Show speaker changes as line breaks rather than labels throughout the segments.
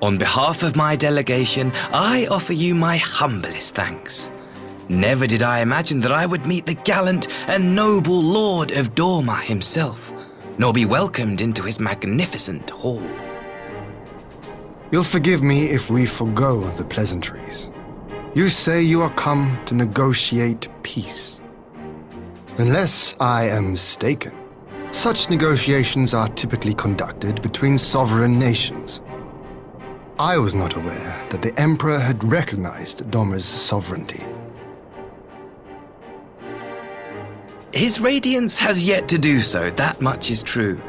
On behalf of my delegation, I offer you my humblest thanks. Never did I imagine that I would meet the gallant and noble Lord of Dorma himself, nor be welcomed into his magnificent hall.
You'll forgive me if we forgo the pleasantries. You say you are come to negotiate peace. Unless I am mistaken, such negotiations are typically conducted between sovereign nations. I was not aware that the Emperor had recognized Dorma's sovereignty.
His Radiance has yet to do so, that much is true.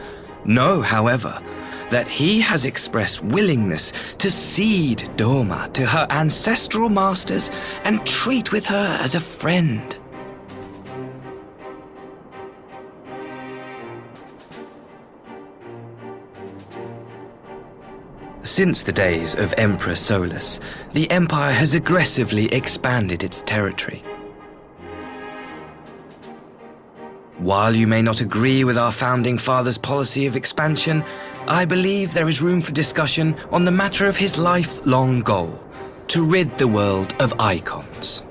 Know, however, that he has expressed willingness to cede Dorma to her ancestral masters and treat with her as a friend. Since the days of Emperor Solus, the Empire has aggressively expanded its territory. While you may not agree with our founding father's policy of expansion, I believe there is room for discussion on the matter of his lifelong goal, to rid the world of icons.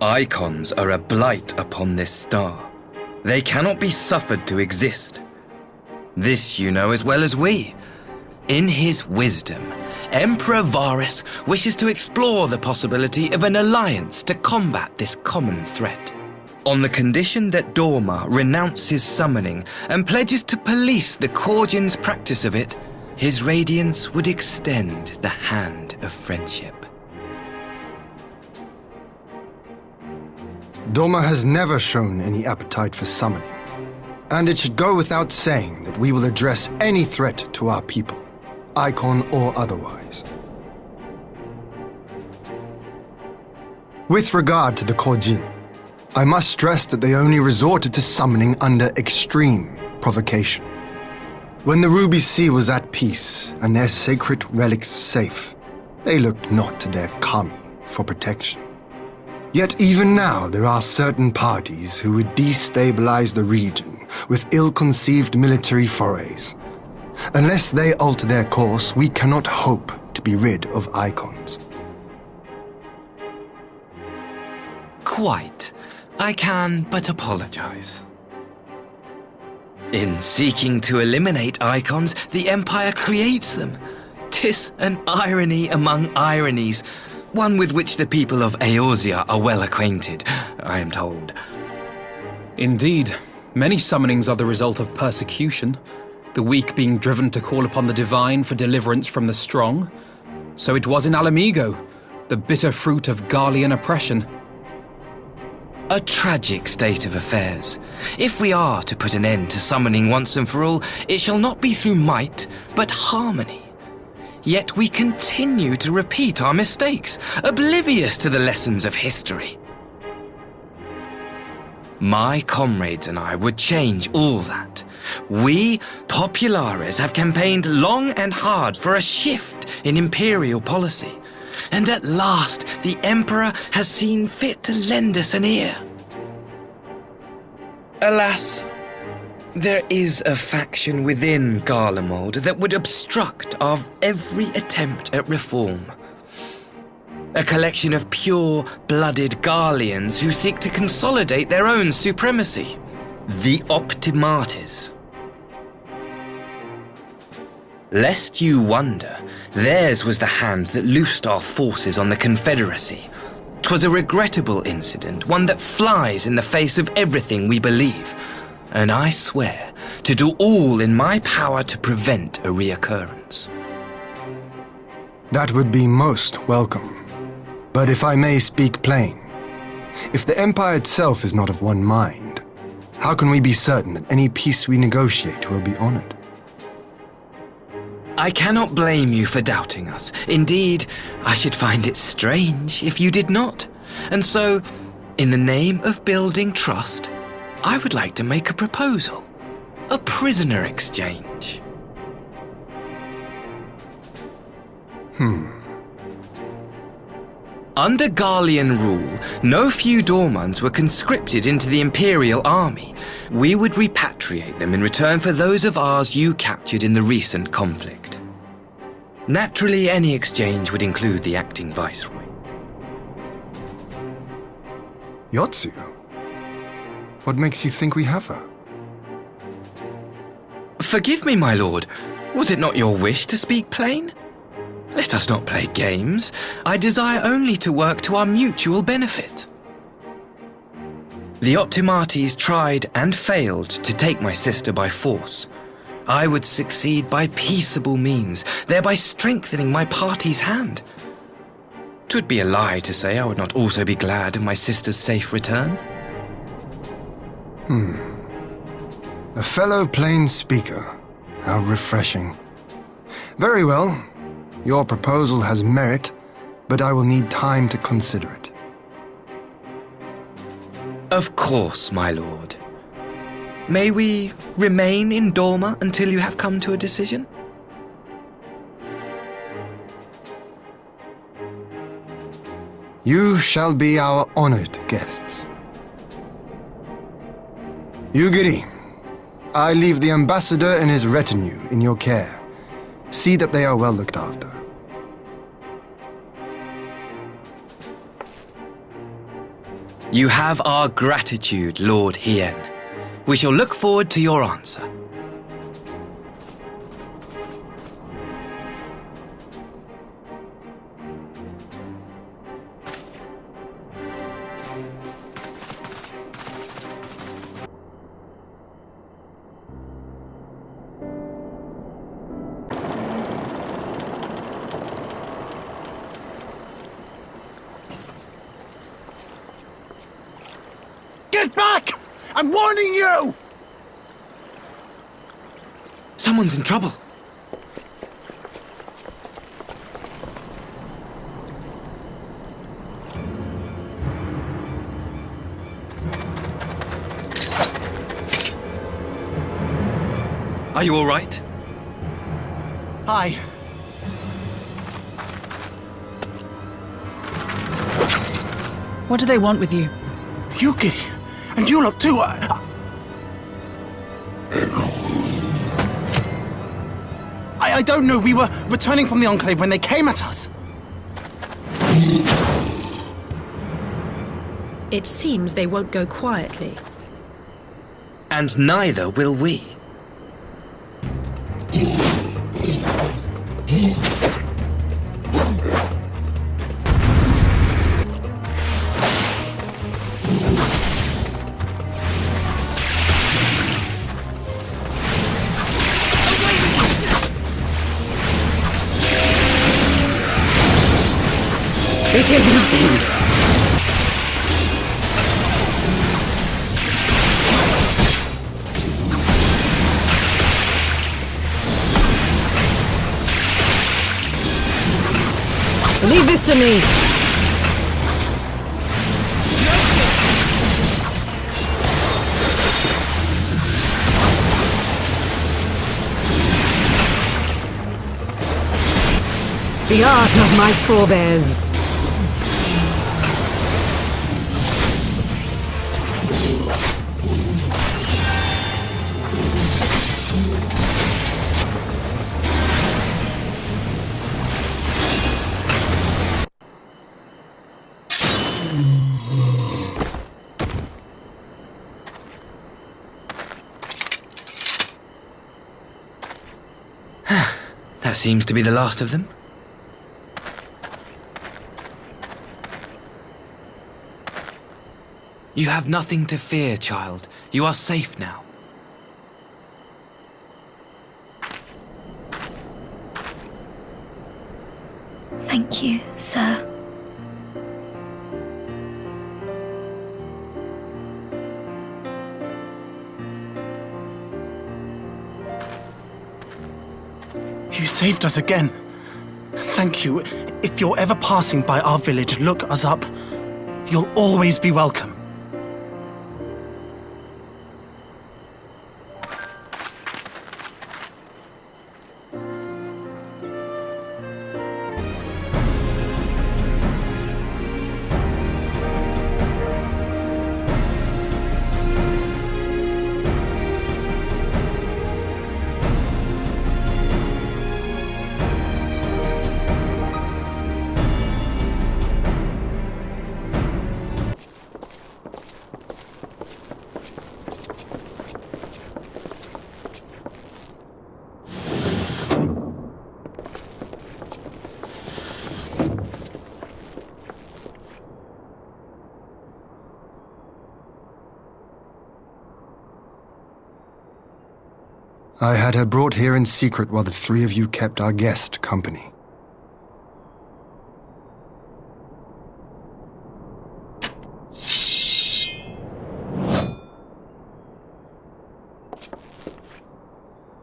Icons are a blight upon this star. They cannot be suffered to exist. This you know as well as we. In his wisdom, Emperor Varus wishes to explore the possibility of an alliance to combat this common threat, on the condition that Dorma renounces summoning and pledges to police the Korgians' practice of it. His Radiance would extend the hand of friendship.
Dorma has never shown any appetite for summoning, and it should go without saying that we will address any threat to our people, icon or otherwise. With regard to the Korgin, I must stress that they only resorted to summoning under extreme provocation. When the Ruby Sea was at peace and their sacred relics safe, they looked not to their kami for protection. Yet even now there are certain parties who would destabilize the region with ill-conceived military forays. Unless they alter their course, we cannot hope to be rid of icons.
Quite. I can but apologize. In seeking to eliminate icons, the Empire creates them. 'Tis an irony among ironies, one with which the people of Eorzea are well acquainted, I am told.
Indeed, many summonings are the result of persecution, the weak being driven to call upon the divine for deliverance from the strong. So it was in Alamigo, the bitter fruit of Garlean oppression.
A tragic state of affairs. If we are to put an end to summoning once and for all, it shall not be through might, but harmony. Yet we continue to repeat our mistakes, oblivious to the lessons of history. My comrades and I would change all that. We, populares, have campaigned long and hard for a shift in imperial policy, and at last the Emperor has seen fit to lend us an ear. Alas, there is a faction within Garlemald that would obstruct our every attempt at reform. A collection of pure-blooded Garleans who seek to consolidate their own supremacy. The Optimates. Lest you wonder, theirs was the hand that loosed our forces on the Confederacy. 'Twas a regrettable incident, one that flies in the face of everything we believe, and I swear to do all in my power to prevent a reoccurrence.
That would be most welcome. But if I may speak plain, if the Empire itself is not of one mind, how can we be certain that any peace we negotiate will be honored?
I cannot blame you for doubting us. Indeed, I should find it strange if you did not. And so, in the name of building trust, I would like to make a proposal. A prisoner exchange. Under Garlean rule, no few Dormans were conscripted into the Imperial army. We would repatriate them in return for those of ours you captured in the recent conflict. Naturally, any exchange would include the acting viceroy.
Yotsu? What makes you think we have her?
Forgive me, my lord. Was it not your wish to speak plain? Let us not play games. I desire only to work to our mutual benefit. The Optimates tried and failed to take my sister by force. I would succeed by peaceable means, thereby strengthening my party's hand. 'Twould be a lie to say I would not also be glad of my sister's safe return.
A fellow plain speaker. How refreshing. Very well. Your proposal has merit, but I will need time to consider it.
Of course, my lord. May we remain in Dorma until you have come to a decision?
You shall be our honored guests. Yugiri, I leave the ambassador and his retinue in your care. See that they are well looked after.
You have our gratitude, Lord Hien. We shall look forward to your answer.
Get back! I'm warning you!
Someone's in trouble. Are you all right?
Hi.
What do they want with you?
Yuki, and you lot too. I don't know. We were returning from the Enclave when they came at us.
It seems they won't go quietly.
And neither will we.
It is nothing. Leave this to me. The art of my forebears.
That seems to be the last of them. You have nothing to fear, child. You are safe now.
Thank you, sir.
You saved us again. Thank you. If you're ever passing by our village, look us up. You'll always be welcome.
I had her brought here in secret while the three of you kept our guest company.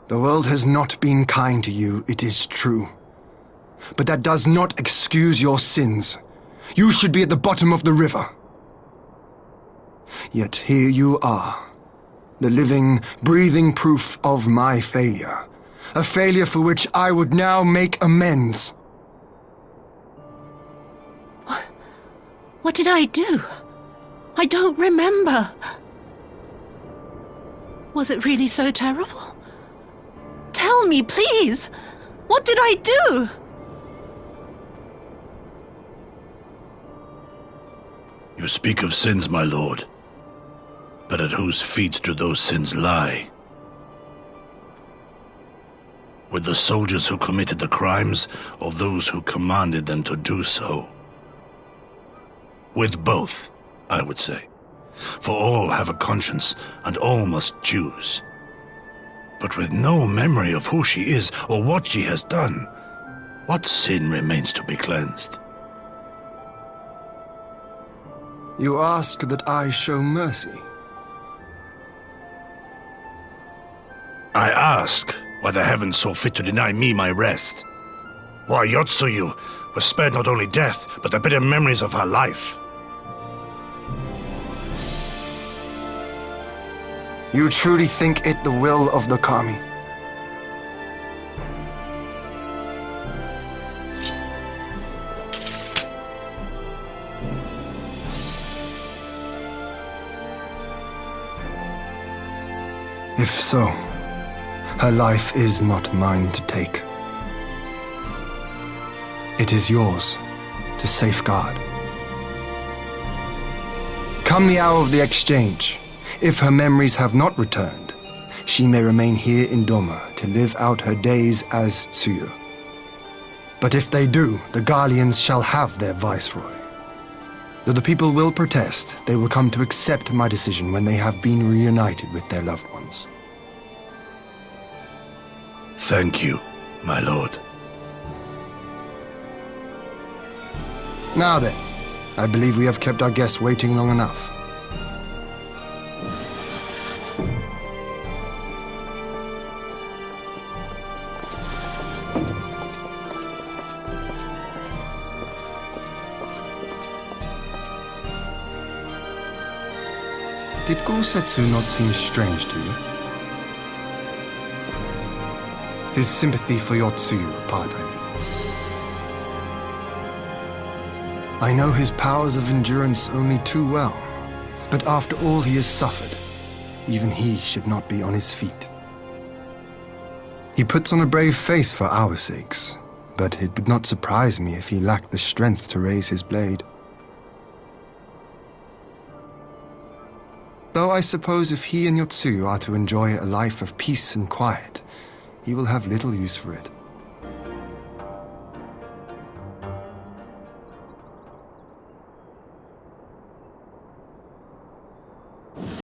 The world has not been kind to you, it is true. But that does not excuse your sins. You should be at the bottom of the river. Yet here you are, the living, breathing proof of my failure. A failure for which I would now make amends.
What did I do? I don't remember. Was it really so terrible? Tell me, please! What did I do?
You speak of sins, my lord. But at whose feet do those sins lie? With the soldiers who committed the crimes, or those who commanded them to do so? With both, I would say. For all have a conscience, and all must choose. But with no memory of who she is, or what she has done, what sin remains to be cleansed?
You ask that I show mercy.
I ask why the heavens saw fit to deny me my rest. Why Yotsuyu was spared not only death, but the bitter memories of her life.
You truly think it the will of the Kami? If so, her life is not mine to take. It is yours to safeguard. Come the hour of the exchange, if her memories have not returned, she may remain here in Doma to live out her days as Tsuyu. But if they do, the Guardians shall have their viceroy. Though the people will protest, they will come to accept my decision when they have been reunited with their loved ones.
Thank you, my lord.
Now then, I believe we have kept our guest waiting long enough. Did Gosetsu not seem strange to you? His sympathy for your Tsuyu apart, I mean. I know his powers of endurance only too well, but after all he has suffered, even he should not be on his feet. He puts on a brave face for our sakes, but it would not surprise me if he lacked the strength to raise his blade. Though I suppose if he and Yotsuyu are to enjoy a life of peace and quiet, he will have little use for it.